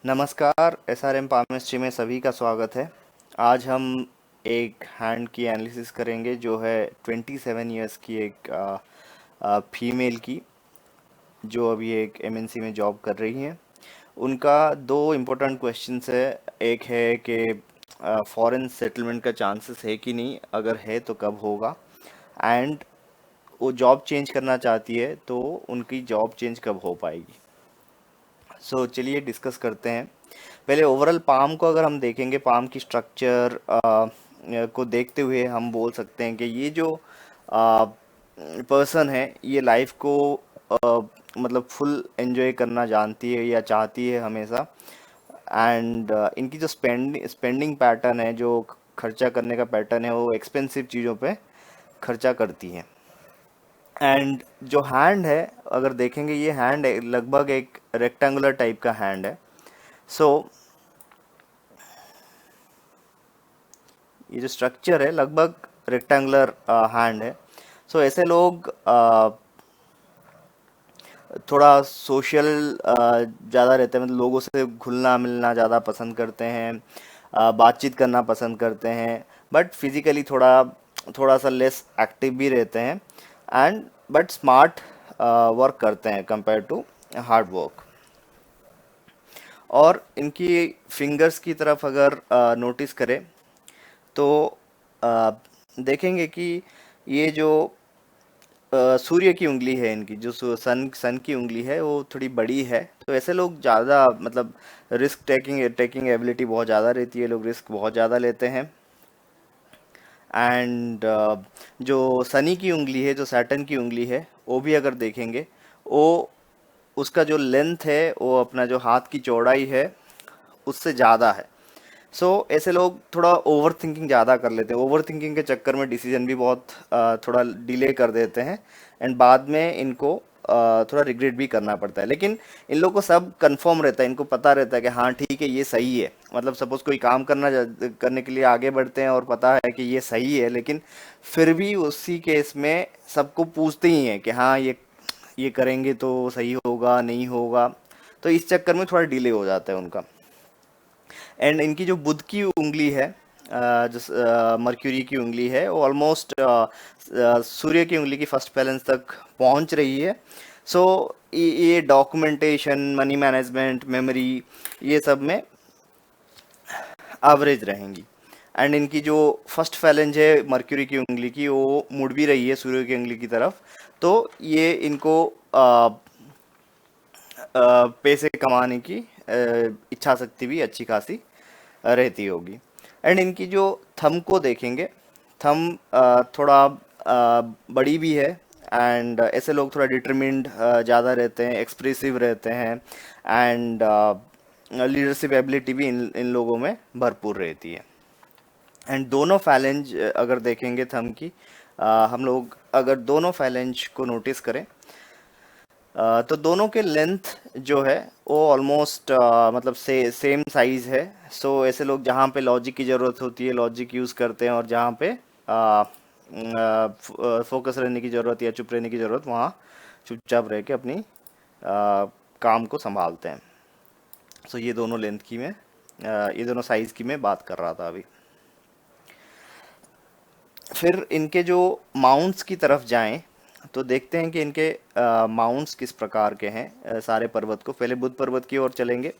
नमस्कार, SRM palmistry में सभी का स्वागत है। आज हम एक हैंड की एनालिसिस करेंगे जो है 27 इयर्स की एक फीमेल की, जो अभी एक एमएनसी में जॉब कर रही हैं। उनका दो इम्पोर्टेंट क्वेश्चंस है। एक है कि फॉरेन सेटलमेंट का चांसेस है कि नहीं, अगर है तो कब होगा, एंड वो जॉब चेंज करना चाहती है तो उनकी जॉब चेंज कब हो पाएगी। चलिए डिस्कस करते हैं। पहले ओवरऑल पाम को अगर हम देखेंगे, पाम की स्ट्रक्चर को देखते हुए हम बोल सकते हैं कि ये जो पर्सन है ये लाइफ को मतलब फुल एंजॉय करना जानती है या चाहती है हमेशा। एंड इनकी जो स्पेंडिंग पैटर्न है, जो खर्चा करने का पैटर्न है, वो एक्सपेंसिव चीज़ों पे खर्चा करती है। एंड जो हैंड है, अगर देखेंगे, ये हैंड लगभग एक रेक्टेंगुलर टाइप का हैंड है। सो ये जो स्ट्रक्चर है लगभग रेक्टेंगुलर हैंड है। ऐसे लोग थोड़ा सोशल ज़्यादा रहते हैं, मतलब लोगों से घुलना मिलना ज़्यादा पसंद करते हैं, बातचीत करना पसंद करते हैं, बट फिजिकली थोड़ा थोड़ा सा लेस एक्टिव भी रहते हैं। एंड बट स्मार्ट वर्क करते हैं कंपेयर टू हार्ड वर्क। और इनकी फिंगर्स की तरफ अगर नोटिस करें तो अ, देखेंगे कि ये जो सूर्य की उंगली है, इनकी जो सन की उंगली है वो थोड़ी बड़ी है। तो ऐसे लोग ज़्यादा मतलब रिस्क टेकिंग टेकिंग एबिलिटी बहुत ज़्यादा रहती है, लोग रिस्क बहुत ज़्यादा लेते हैं। एंड जो शनि की उंगली है, जो सैटर्न की उंगली है, वो भी अगर देखेंगे, वो उसका जो लेंथ है, वो अपना जो हाथ की चौड़ाई है उससे ज़्यादा है। ऐसे लोग थोड़ा ओवर थिंकिंग ज़्यादा कर लेते हैं। ओवर थिंकिंग के चक्कर में डिसीजन भी बहुत थोड़ा डिले कर देते हैं, एंड बाद में इनको थोड़ा रिग्रेट भी करना पड़ता है। लेकिन इन लोगों को सब कंफर्म रहता है, इनको पता रहता है कि हाँ ठीक है, ये सही है। मतलब सपोज कोई काम करने के लिए आगे बढ़ते हैं और पता है कि ये सही है, लेकिन फिर भी उसी केस में सबको पूछते ही हैं कि हाँ ये करेंगे तो सही होगा नहीं होगा। तो इस चक्कर में थोड़ा डिले हो जाता है उनका। एंड इनकी जो बुध की उंगली है, जो मर्क्यूरी की उंगली है, वो ऑलमोस्ट सूर्य की उंगली की फर्स्ट बैलेंस तक पहुंच रही है। सो ये डॉक्यूमेंटेशन, मनी मैनेजमेंट, मेमोरी, ये सब में एवरेज रहेंगी। एंड इनकी जो फर्स्ट फैलेंज है मर्क्यूरी की उंगली की, वो मुड़ भी रही है सूर्य की उंगली की तरफ। तो ये इनको पैसे कमाने की इच्छा शक्ति भी अच्छी खासी रहती होगी। एंड इनकी जो थंब को देखेंगे, थंब थोड़ा बड़ी भी है। एंड ऐसे लोग थोड़ा डिटरमिन्ड ज़्यादा रहते हैं, एक्सप्रेसिव रहते हैं, एंड लीडरशिप एबिलिटी भी इन लोगों में भरपूर रहती है। एंड दोनों फैलेंज अगर देखेंगे थंब की, हम लोग अगर दोनों फैलेंज को नोटिस करें, तो दोनों के लेंथ जो है वो ऑलमोस्ट मतलब सेम साइज है। ऐसे लोग जहाँ पे लॉजिक की ज़रूरत होती है लॉजिक यूज़ करते हैं, और जहाँ पे फोकस रहने की ज़रूरत या चुप रहने की ज़रूरत, वहाँ चुपचाप रह के अपनी काम को संभालते हैं। ये दोनों लेंथ की मैं ये दोनों साइज़ की मैं बात कर रहा था अभी। फिर इनके जो माउंट्स की तरफ जाएं तो देखते हैं कि इनके माउंट्स किस प्रकार के हैं। सारे पर्वत को, पहले बुद्ध पर्वत की ओर चलेंगे।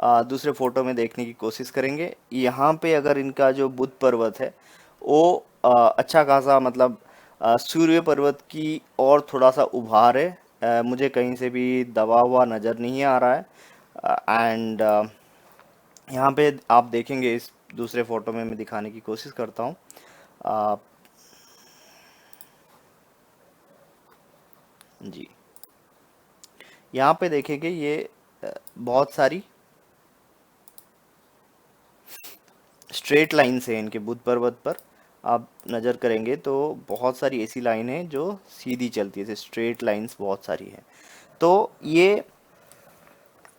दूसरे फोटो में देखने की कोशिश करेंगे। यहाँ पे अगर इनका जो बुद्ध पर्वत है वो अच्छा खासा, मतलब सूर्य पर्वत की और थोड़ा सा उभार है। मुझे कहीं से भी दबा हुआ नज़र नहीं आ रहा है। एंड यहाँ पे आप देखेंगे, इस दूसरे फोटो में मैं दिखाने की कोशिश करता हूँ। आप जी, यहाँ पे देखेंगे ये बहुत सारी स्ट्रेट लाइन्स हैं इनके बुद्ध पर्वत पर। आप नज़र करेंगे तो बहुत सारी ऐसी लाइन है जो सीधी चलती है, स्ट्रेट लाइन्स बहुत सारी हैं। तो ये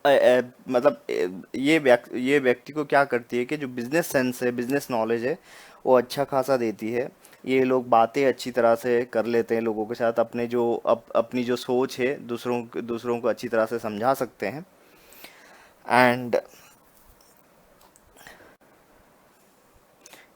मतलब ये व्यक्ति को क्या करती है कि जो बिजनेस सेंस है, बिजनेस नॉलेज है, वो अच्छा खासा देती है। ये लोग बातें अच्छी तरह से कर लेते हैं लोगों के साथ, अपने जो अपनी जो सोच है दूसरों को अच्छी तरह से समझा सकते हैं। एंड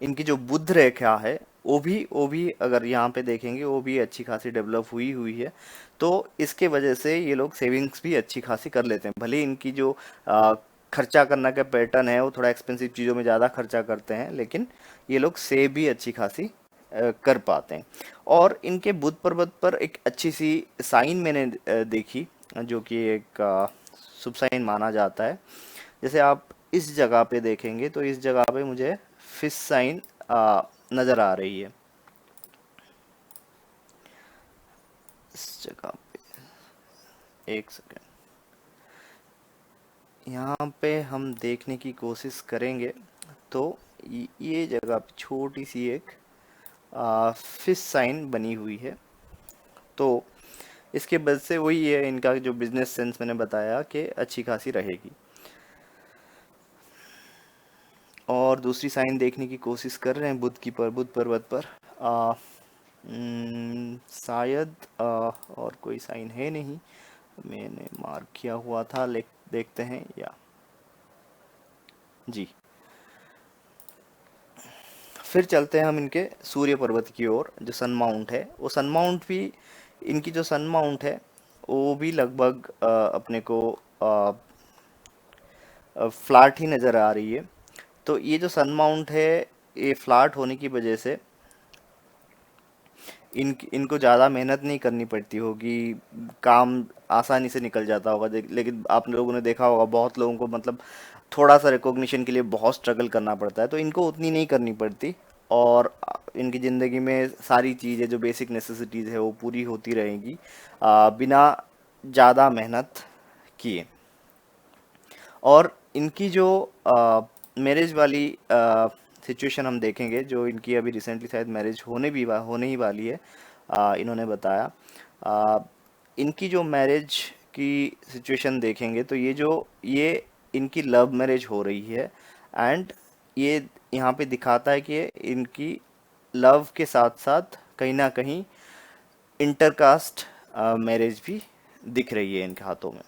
इनकी जो बुद्ध रेखा है वो भी अगर यहाँ पे देखेंगे वो भी अच्छी खासी डेवलप हुई हुई है। तो इसके वजह से ये लोग सेविंग्स भी अच्छी खासी कर लेते हैं। भले इनकी जो आ, खर्चा करने का पैटर्न है वो थोड़ा एक्सपेंसिव चीज़ों में ज़्यादा खर्चा करते हैं, लेकिन ये लोग सेव भी अच्छी खासी कर पाते हैं। और इनके बुद्ध पर्वत पर एक अच्छी सी साइन मैंने देखी, जो कि एक शुभ साइन माना जाता है। जैसे आप इस जगह पे देखेंगे तो इस जगह पे मुझे फिश साइन नज़र आ रही है, इस जगह पे। एक सेकेंड, यहाँ पे हम देखने की कोशिश करेंगे तो ये जगह पे छोटी सी एक फिश साइन बनी हुई है। तो इसके वजह से वही है, इनका जो बिजनेस सेंस मैंने बताया कि अच्छी खासी रहेगी। और दूसरी साइन देखने की कोशिश कर रहे हैं बुद्ध पर्वत पर। शायद और कोई साइन है नहीं, मैंने मार्क किया हुआ था, ले देखते हैं या जी। फिर चलते हैं हम इनके सूर्य पर्वत की ओर। जो सन माउंट है, वो सन माउंट भी, इनकी जो सन माउंट है वो भी लगभग अपने को फ्लैट ही नज़र आ रही है। तो ये जो सन माउंट है, ये फ्लैट होने की वजह से इनको ज़्यादा मेहनत नहीं करनी पड़ती होगी, काम आसानी से निकल जाता होगा। लेकिन आप लोगों ने देखा होगा बहुत लोगों को मतलब थोड़ा सा रिकॉग्निशन के लिए बहुत स्ट्रगल करना पड़ता है, तो इनको उतनी नहीं करनी पड़ती। और इनकी ज़िंदगी में सारी चीज़ें जो बेसिक नेसेसिटीज़ है वो पूरी होती रहेंगी बिना ज़्यादा मेहनत किए। और इनकी जो मैरिज वाली सिचुएशन हम देखेंगे, जो इनकी अभी रिसेंटली शायद मैरिज होने ही वाली है, इन्होंने बताया। आ, इनकी जो मैरिज की सिचुएशन देखेंगे तो ये इनकी लव मैरिज हो रही है। एंड ये यहाँ पे दिखाता है कि इनकी लव के साथ साथ कहीं ना कहीं इंटरकास्ट मैरिज भी दिख रही है इनके हाथों में,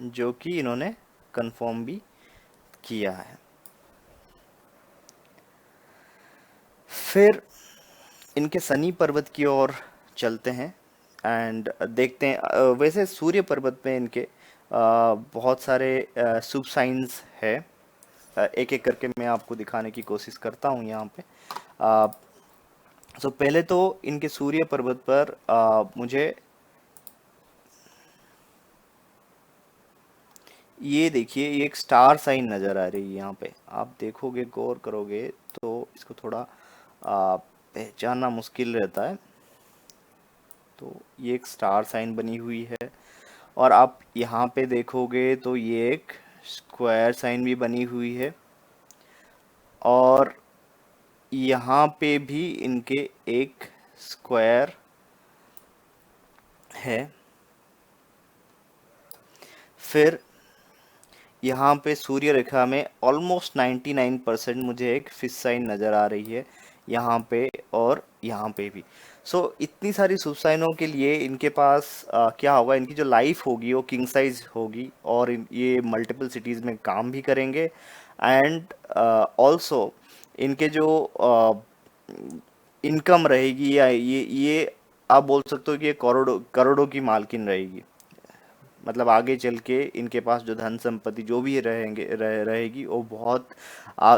जो कि इन्होंने कंफर्म भी किया है। फिर इनके सनी पर्वत की ओर चलते हैं एंड देखते हैं। वैसे सूर्य पर्वत में इनके बहुत सारे शुभ साइंस है। एक एक करके मैं आपको दिखाने की कोशिश करता हूँ यहाँ पे। तो पहले तो इनके सूर्य पर्वत पर मुझे ये देखिए, ये एक स्टार साइन नज़र आ रही है। यहाँ पे आप देखोगे, गौर करोगे तो इसको थोड़ा पहचानना मुश्किल रहता है। तो ये एक स्टार साइन बनी हुई है। और आप यहाँ पे देखोगे तो ये एक स्क्वायर साइन भी बनी हुई है। और यहाँ पे भी इनके एक स्क्वायर है। फिर यहाँ पे सूर्य रेखा में ऑलमोस्ट 99% मुझे एक फिश साइन नज़र आ रही है, यहाँ पे और यहाँ पे भी। इतनी सारी शुभ साइनों के लिए इनके पास क्या होगा, इनकी जो लाइफ होगी वो किंग साइज होगी। और ये मल्टीपल सिटीज़ में काम भी करेंगे। एंड ऑल्सो इनके जो इनकम रहेगी, या ये आप बोल सकते हो कि ये करोड़ों करोड़ों की मालकिन रहेगी। मतलब आगे चल के इनके पास जो धन संपत्ति जो भी रहेगी वो बहुत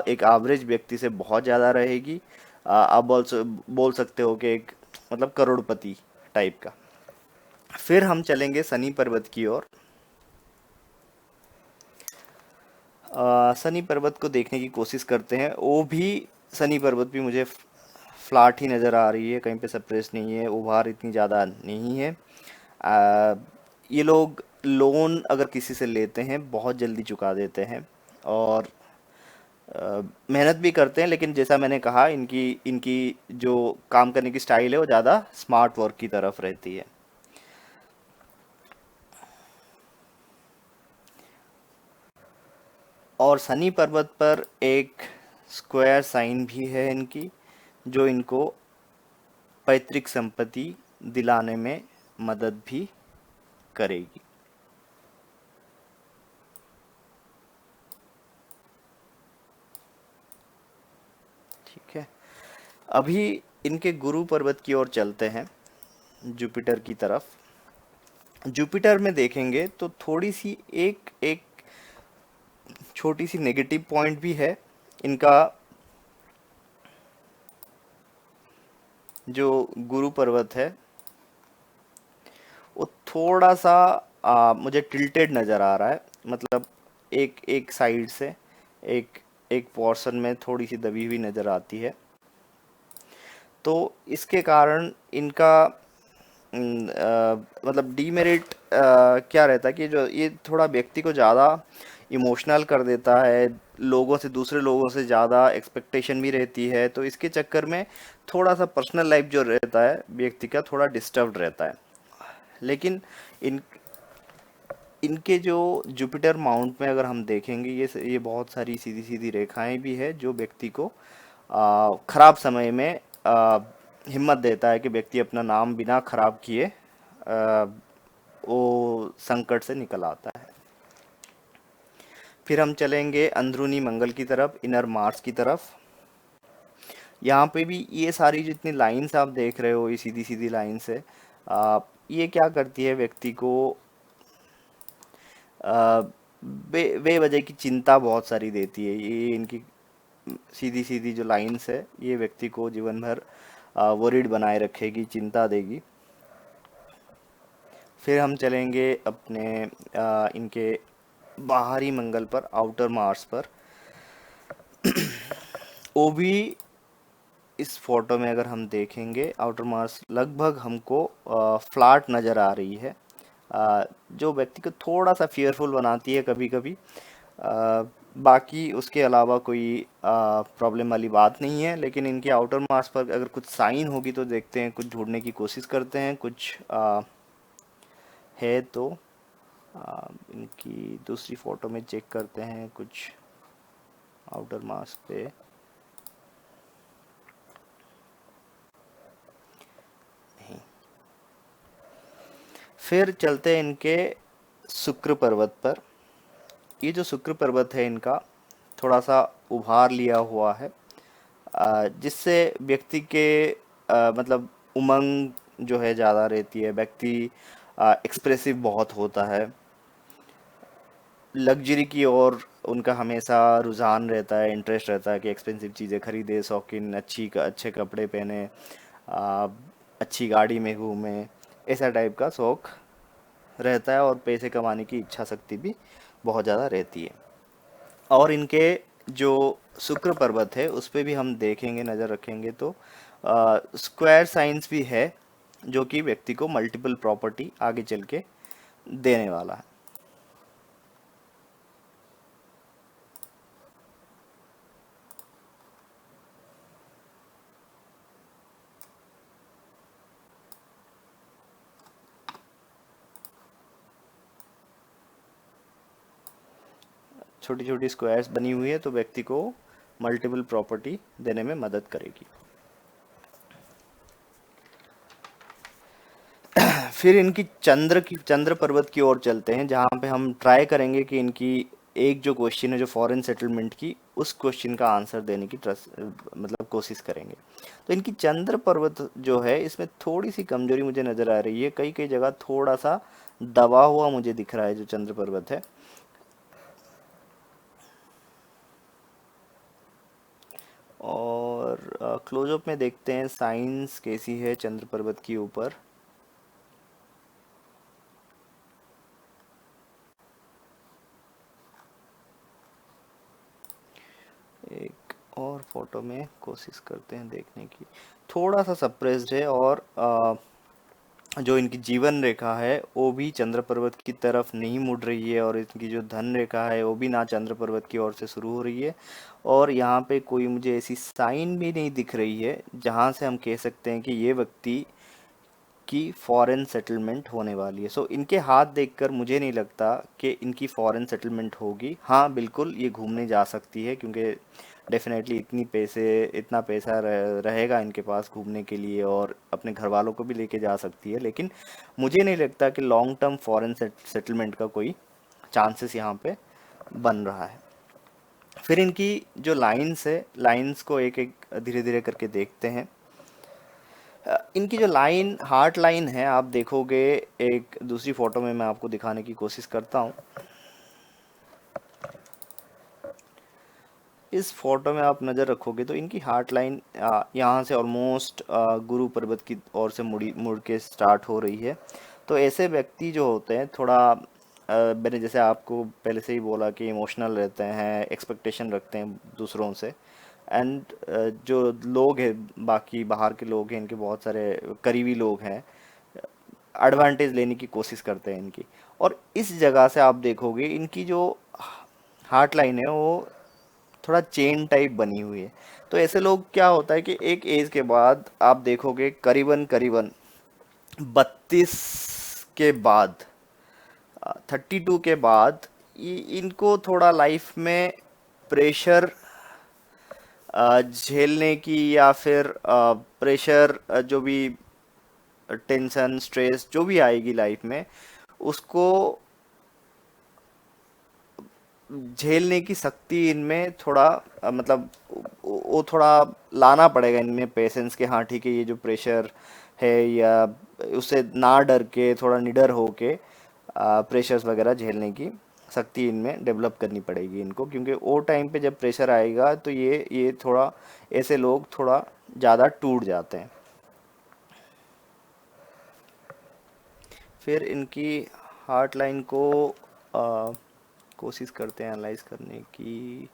एक एवरेज व्यक्ति से बहुत ज़्यादा रहेगी। आप बोल सकते हो कि एक मतलब करोड़पति टाइप का। फिर हम चलेंगे शनि पर्वत की ओर। शनि पर्वत को देखने की कोशिश करते हैं। वो भी शनि पर्वत भी मुझे फ्लैट ही नज़र आ रही है, कहीं पे सप्रेस नहीं है, उभार इतनी ज़्यादा नहीं है। ये लोग लोन अगर किसी से लेते हैं बहुत जल्दी चुका देते हैं। और मेहनत भी करते हैं, लेकिन जैसा मैंने कहा इनकी इनकी जो काम करने की स्टाइल है वो ज़्यादा स्मार्ट वर्क की तरफ रहती है। और शनि पर्वत पर एक स्क्वायर साइन भी है इनकी, जो इनको पैतृक संपत्ति दिलाने में मदद भी करेगी। ठीक है, अभी इनके गुरु पर्वत की ओर चलते हैं, जुपिटर की तरफ। जुपिटर में देखेंगे तो थोड़ी सी एक एक छोटी सी नेगेटिव पॉइंट भी है इनका। जो गुरु पर्वत है वो थोड़ा सा मुझे टिल्टेड नज़र आ रहा है, मतलब एक एक साइड से एक एक पोर्शन में थोड़ी सी दबी हुई नज़र आती है। तो इसके कारण इनका मतलब डीमेरिट क्या रहता है कि जो ये थोड़ा व्यक्ति को ज़्यादा इमोशनल कर देता है, लोगों से, दूसरे लोगों से ज़्यादा एक्सपेक्टेशन भी रहती है, तो इसके चक्कर में थोड़ा सा पर्सनल लाइफ जो रहता है व्यक्ति का थोड़ा डिस्टर्ब रहता है। लेकिन इन इनके जो जुपिटर माउंट में अगर हम देखेंगे, ये बहुत सारी सीधी सीधी रेखाएं भी है, जो व्यक्ति को खराब समय में हिम्मत देता है कि व्यक्ति अपना नाम बिना खराब किए वो संकट से निकल आता है। फिर हम चलेंगे अंदरूनी मंगल की तरफ, इनर मार्स की तरफ। यहाँ पे भी ये सारी जितनी लाइंस आप देख रहे हो, ये सीधी सीधी लाइंस है। ये क्या करती है, व्यक्ति को आ, बेवजह की चिंता बहुत सारी देती है। ये इनकी सीधी सीधी जो लाइंस है, ये व्यक्ति को जीवन भर वरीड बनाए रखेगी, चिंता देगी। फिर हम चलेंगे अपने इनके बाहरी मंगल पर, आउटर मार्स पर। वो भी इस फोटो में अगर हम देखेंगे, आउटर मार्स लगभग हमको फ्लैट नज़र आ रही है, जो व्यक्ति को थोड़ा सा फियरफुल बनाती है कभी कभी। बाकी उसके अलावा कोई प्रॉब्लम वाली बात नहीं है। लेकिन इनके आउटर मार्स पर अगर कुछ साइन होगी तो देखते हैं, कुछ ढूंढने की कोशिश करते हैं, कुछ है तो इनकी दूसरी फ़ोटो में चेक करते हैं कुछ आउटर मार्स पे। नहीं। फिर चलते हैं इनके शुक्र पर्वत पर। ये जो शुक्र पर्वत है इनका थोड़ा सा उभार लिया हुआ है, जिससे व्यक्ति के मतलब उमंग जो है ज़्यादा रहती है, व्यक्ति एक्सप्रेसिव बहुत होता है, लग्जरी की ओर उनका हमेशा रुझान रहता है, इंटरेस्ट रहता है कि एक्सपेंसिव चीज़ें खरीदे, शौकीन, अच्छे कपड़े पहने, आ, अच्छी गाड़ी में घूमे, ऐसा टाइप का शौक रहता है। और पैसे कमाने की इच्छा शक्ति भी बहुत ज़्यादा रहती है। और इनके जो शुक्र पर्वत है उस पे भी हम देखेंगे, नज़र रखेंगे तो स्क्वायर साइंस भी है, जो कि व्यक्ति को मल्टीपल प्रॉपर्टी आगे चल के देने वाला है। छोटी छोटी स्क्वायर्स बनी हुई है तो व्यक्ति को मल्टीपल प्रॉपर्टी देने में मदद करेगी। फिर इनकी चंद्र पर्वत की ओर चलते हैं, जहाँ पे हम ट्राई करेंगे कि इनकी एक जो क्वेश्चन है जो फॉरेन सेटलमेंट की, उस क्वेश्चन का आंसर देने की मतलब कोशिश करेंगे। तो इनकी चंद्र पर्वत जो है, इसमें थोड़ी सी कमजोरी मुझे नज़र आ रही है, कई कई जगह थोड़ा सा दबा हुआ मुझे दिख रहा है जो चंद्र पर्वत है। और क्लोजअप में देखते हैं साइंस कैसी है चंद्र पर्वत के ऊपर। एक और फोटो में कोशिश करते हैं देखने की, थोड़ा सा सप्रेस्ड है। और जो इनकी जीवन रेखा है वो भी चंद्र पर्वत की तरफ नहीं मुड़ रही है, और इनकी जो धन रेखा है वो भी ना चंद्र पर्वत की ओर से शुरू हो रही है। और यहाँ पे कोई मुझे ऐसी साइन भी नहीं दिख रही है जहाँ से हम कह सकते हैं कि ये व्यक्ति की फॉरेन सेटलमेंट होने वाली है। सो इनके हाथ देखकर मुझे नहीं लगता कि इनकी फॉरेन सेटलमेंट होगी। हाँ बिल्कुल ये घूमने जा सकती है, क्योंकि डेफिनेटली इतना पैसा रहेगा इनके पास घूमने के लिए, और अपने घर वालों को भी लेके जा सकती है। लेकिन मुझे नहीं लगता कि लॉन्ग टर्म फॉरेन सेटलमेंट का कोई चांसेस यहाँ पे बन रहा है। फिर इनकी जो लाइंस है, लाइंस को एक एक धीरे धीरे करके देखते हैं। इनकी जो लाइन हार्ट लाइन है, आप देखोगे, एक दूसरी फोटो में मैं आपको दिखाने की कोशिश करता हूँ। इस फोटो में आप नज़र रखोगे तो इनकी हार्ट लाइन यहाँ से ऑलमोस्ट गुरु पर्वत की ओर से मुड़ के स्टार्ट हो रही है। तो ऐसे व्यक्ति जो होते हैं थोड़ा मैंने जैसे आपको पहले से ही बोला कि इमोशनल रहते हैं, एक्सपेक्टेशन रखते हैं दूसरों से। एंड जो लोग हैं, बाकी बाहर के लोग हैं, इनके बहुत सारे करीबी लोग हैं, एडवांटेज लेने की कोशिश करते हैं इनकी। और इस जगह से आप देखोगे इनकी जो हार्ट लाइन है वो थोड़ा चेन टाइप बनी हुई है। तो ऐसे लोग क्या होता है कि एक एज के बाद आप देखोगे करीबन करीबन 32 के बाद, 32 के बाद इनको थोड़ा लाइफ में प्रेशर झेलने की, या फिर प्रेशर जो भी टेंशन स्ट्रेस जो भी आएगी लाइफ में, उसको झेलने की शक्ति इनमें थोड़ा मतलब वो थोड़ा लाना पड़ेगा इनमें पेशेंस के। हाँ ठीक है, ये जो प्रेशर है या उससे ना डर के थोड़ा निडर होके प्रेशर्स वगैरह झेलने की शक्ति इनमें डेवलप करनी पड़ेगी इनको, क्योंकि वो टाइम पे जब प्रेशर आएगा तो ये थोड़ा ऐसे लोग थोड़ा ज़्यादा टूट जाते हैं। फिर इनकी हार्ट लाइन को आ, कोशिश करते हैं एनालाइज करने की।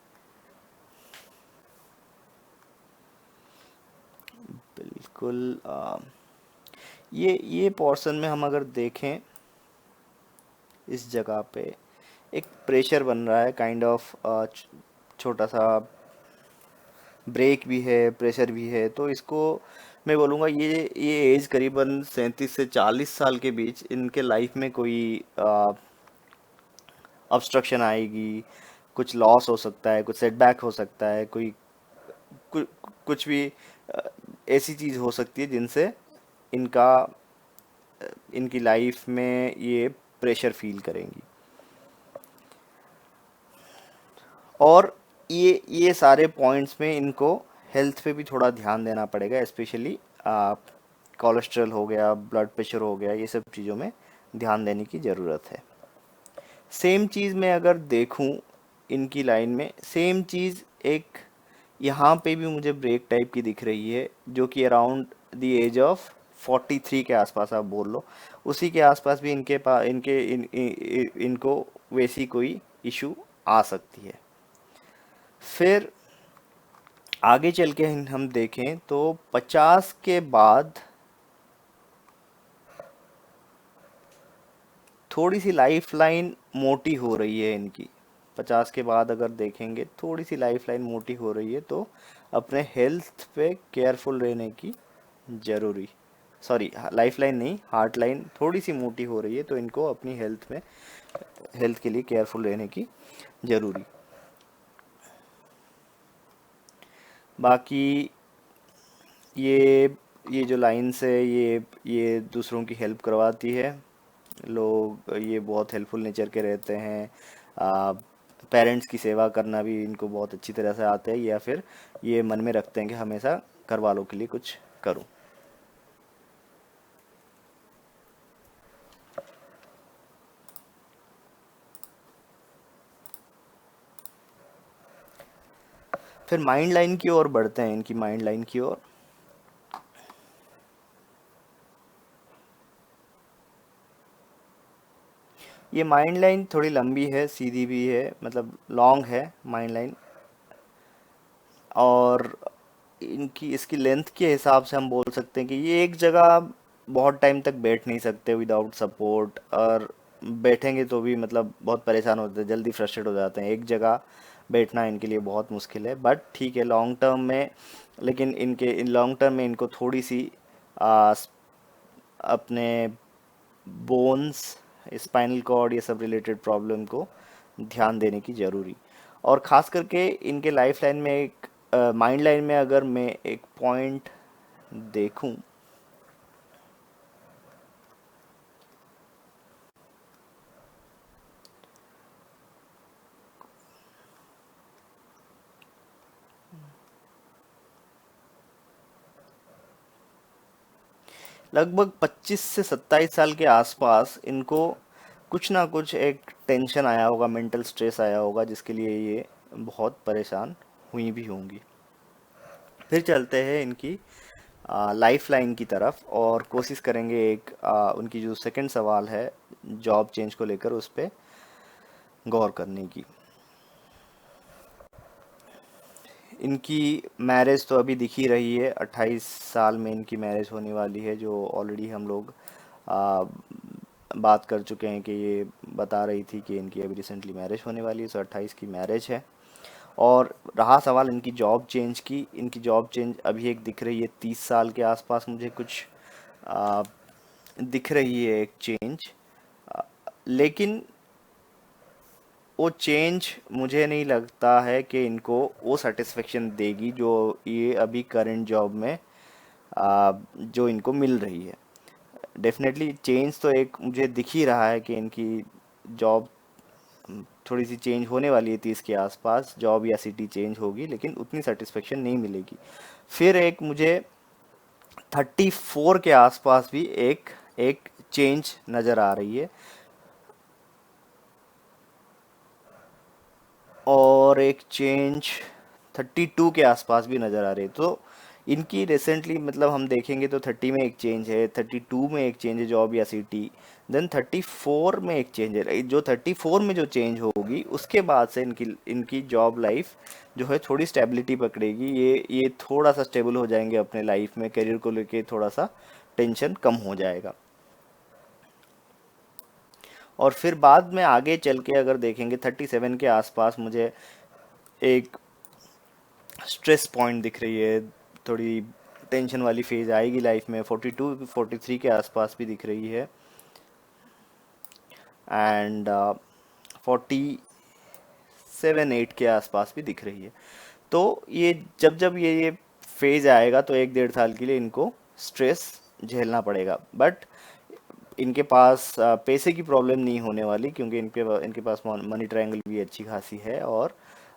बिल्कुल ये पोर्शन में हम अगर देखें, इस जगह पे एक प्रेशर बन रहा है काइंड ऑफ, छोटा सा ब्रेक भी है, प्रेशर भी है। तो इसको मैं बोलूँगा ये एज करीबन 37 से 40 साल के बीच इनके लाइफ में कोई ऑब्स्ट्रक्शन आएगी, कुछ लॉस हो सकता है, कुछ सेटबैक हो सकता है, कु, कुछ भी अ, ऐसी चीज़ हो सकती है जिनसे इनका इनकी लाइफ में ये प्रेशर फील करेंगी। और ये सारे पॉइंट्स में इनको हेल्थ पे भी थोड़ा ध्यान देना पड़ेगा, स्पेशली कोलेस्ट्रॉल हो गया, ब्लड प्रेशर हो गया, ये सब चीज़ों में ध्यान देने की ज़रूरत है। सेम चीज़ मैं अगर देखूं इनकी लाइन में, सेम चीज़ एक यहाँ पे भी मुझे ब्रेक टाइप की दिख रही है, जो कि अराउंड द एज ऑफ 43 के आसपास आप बोल लो, उसी के आसपास भी इनके पास इनको वैसी कोई इशू आ सकती है। फिर आगे चल के हम देखें तो 50 के बाद थोड़ी सी लाइफ लाइन मोटी हो रही है इनकी। 50 के बाद अगर देखेंगे थोड़ी सी लाइफ लाइन मोटी हो रही है, तो अपने हेल्थ पे केयरफुल रहने की जरूरी, सॉरी लाइफ लाइन नहीं, हार्ट लाइन थोड़ी सी मोटी हो रही है, तो इनको अपनी हेल्थ के लिए केयरफुल रहने की जरूरी। बाकी ये ये जो लाइन्स है, ये दूसरों की हेल्प करवाती है। लोग ये बहुत हेल्पफुल नेचर के रहते हैं। पेरेंट्स की सेवा करना भी इनको बहुत अच्छी तरह से आता है, या फिर ये मन में रखते हैं कि हमेशा घर वालों के लिए कुछ करूं। फिर माइंड लाइन की ओर बढ़ते हैं, इनकी माइंड लाइन की ओर। ये माइंड लाइन थोड़ी लंबी है, सीधी भी है, मतलब लॉन्ग है माइंड लाइन। और इनकी इसकी लेंथ के हिसाब से हम बोल सकते हैं कि ये एक जगह बहुत टाइम तक बैठ नहीं सकते विदाउट सपोर्ट, और बैठेंगे तो भी मतलब बहुत परेशान होते हैं, जल्दी फ्रस्ट्रेट हो जाते हैं। एक जगह बैठना इनके लिए बहुत मुश्किल है। बट ठीक है लॉन्ग टर्म में, लेकिन इन लॉन्ग टर्म में इनको थोड़ी सी अपने बोन्स, स्पाइनल कॉर्ड, ये सब रिलेटेड प्रॉब्लम को ध्यान देने की ज़रूरी। और ख़ास करके इनके लाइफ लाइन में एक माइंड लाइन में अगर मैं एक पॉइंट देखूं, लगभग 25 से 27 साल के आसपास इनको कुछ ना कुछ एक टेंशन आया होगा, मेंटल स्ट्रेस आया होगा, जिसके लिए ये बहुत परेशान हुई भी होंगी। फिर चलते हैं इनकी लाइफ लाइन की तरफ और कोशिश करेंगे एक उनकी जो सेकंड सवाल है जॉब चेंज को लेकर, उस पे गौर करने की। इनकी मैरिज तो अभी दिख ही रही है, 28 साल में इनकी मैरिज होने वाली है, जो ऑलरेडी हम लोग आ, बात कर चुके हैं कि ये बता रही थी कि इनकी अभी रिसेंटली मैरिज होने वाली है, सो 28 की मैरिज है। और रहा सवाल इनकी जॉब चेंज की, इनकी जॉब चेंज अभी एक दिख रही है 30 साल के आसपास, मुझे कुछ आ, दिख रही है एक चेंज। लेकिन वो चेंज मुझे नहीं लगता है कि इनको वो सेटिस्फेक्शन देगी जो ये अभी करंट जॉब में जो इनको मिल रही है। डेफिनेटली चेंज तो एक मुझे दिख ही रहा है कि इनकी जॉब थोड़ी सी चेंज होने वाली है, 30 के आसपास जॉब या सिटी चेंज होगी, लेकिन उतनी सेटिस्फेक्शन नहीं मिलेगी। फिर एक मुझे 34 के आसपास भी एक एक चेंज नज़र आ रही है, और एक चेंज 32 के आसपास भी नज़र आ रही है। तो इनकी रिसेंटली मतलब हम देखेंगे तो 30 में एक चेंज है, 32 में एक चेंज है जॉब या सिटी, देन 34 में एक चेंज है। जो 34 में जो चेंज होगी उसके बाद से इनकी इनकी जॉब लाइफ जो है थोड़ी स्टेबिलिटी पकड़ेगी, ये थोड़ा सा स्टेबल हो जाएंगे अपने लाइफ में, करियर को लेके थोड़ा सा टेंशन कम हो जाएगा। और फिर बाद में आगे चल के अगर देखेंगे 37 के आसपास मुझे एक स्ट्रेस पॉइंट दिख रही है, थोड़ी टेंशन वाली फेज आएगी लाइफ में। 42 43 के आसपास भी दिख रही है, एंड 47 8 के आसपास भी दिख रही है। तो ये जब जब ये फेज आएगा तो 1 1.5 साल के लिए इनको स्ट्रेस झेलना पड़ेगा। बट इनके पास पैसे की प्रॉब्लम नहीं होने वाली, क्योंकि इनके पास मनी ट्रायंगल भी अच्छी खासी है, और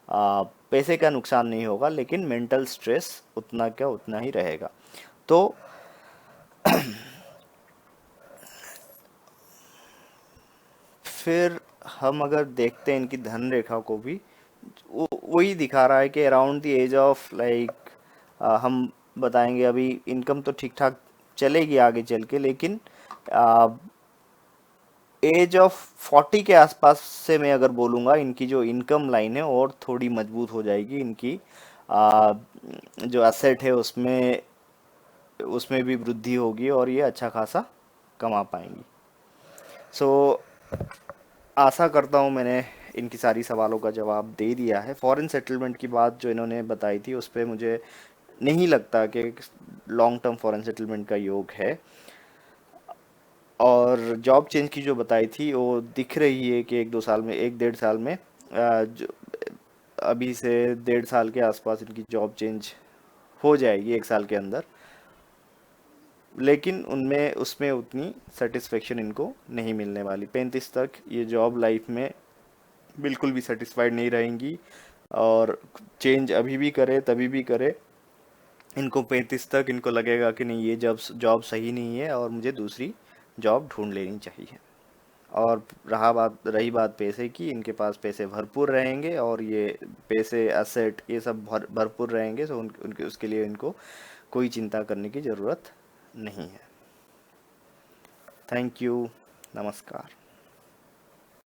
पैसे का नुकसान नहीं होगा, लेकिन मेंटल स्ट्रेस उतना क्या उतना ही रहेगा। तो फिर हम अगर देखते हैं इनकी धन रेखा को भी, वही दिखा रहा है कि around the age of like, हम बताएंगे अभी इनकम तो ठीक ठाक चलेगी आगे चल के, लेकिन एज ऑफ 40 के आसपास से मैं अगर बोलूँगा इनकी जो इनकम लाइन है और थोड़ी मजबूत हो जाएगी। इनकी आ, जो एसेट है उसमें उसमें भी वृद्धि होगी और ये अच्छा खासा कमा पाएंगी। सो आशा करता हूँ मैंने इनकी सारी सवालों का जवाब दे दिया है। फॉरेन सेटलमेंट की बात जो इन्होंने बताई थी उस पर मुझे नहीं लगता कि लॉन्ग टर्म फॉरेन सेटलमेंट का योग है। और जॉब चेंज की जो बताई थी वो दिख रही है कि 1 2 साल में, 1 1.5 साल में, जो अभी से 1.5 साल के आसपास इनकी जॉब चेंज हो जाएगी 1 साल के अंदर। लेकिन उनमें उसमें उतनी सेटिस्फेक्शन इनको नहीं मिलने वाली। 35 तक ये जॉब लाइफ में बिल्कुल भी सेटिस्फाइड नहीं रहेंगी, और चेंज अभी भी करे तभी भी करे, इनको 35 तक इनको लगेगा कि नहीं ये जॉब जॉब सही नहीं है और मुझे दूसरी जॉब ढूंढ लेनी चाहिए। और रही बात पैसे की, इनके पास पैसे भरपूर रहेंगे और ये पैसे एसेट ये सब भरपूर रहेंगे, तो उनके उसके लिए इनको कोई चिंता करने की ज़रूरत नहीं है। Thank you. नमस्कार।